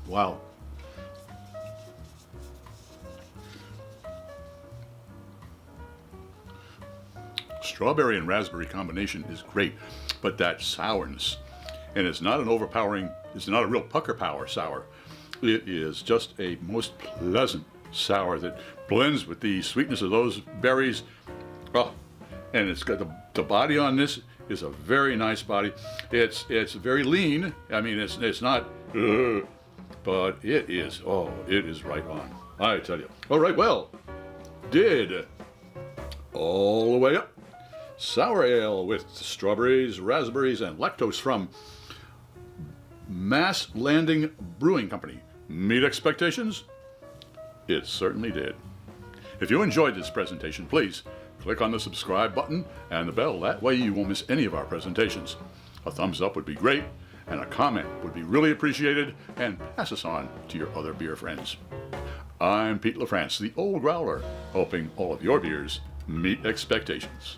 Wow. Strawberry and raspberry combination is great, but that sourness, and it's not an overpowering, it's not a real pucker power sour. It is just a most pleasant sour that blends with the sweetness of those berries. Oh, and it's got the body on this is a very nice body. It's very lean. I mean, it's not, but it is right on. I tell you. All right, well, did all the way up. Sour ale with strawberries, raspberries, and lactose from Mast Brewing Company meet expectations? It certainly did. If you enjoyed this presentation, please click on the subscribe button and the bell. That way you won't miss any of our presentations. A thumbs up would be great, and a comment would be really appreciated, and pass us on to your other beer friends. I'm Pete LaFrance, the Old Growler, hoping all of your beers meet expectations.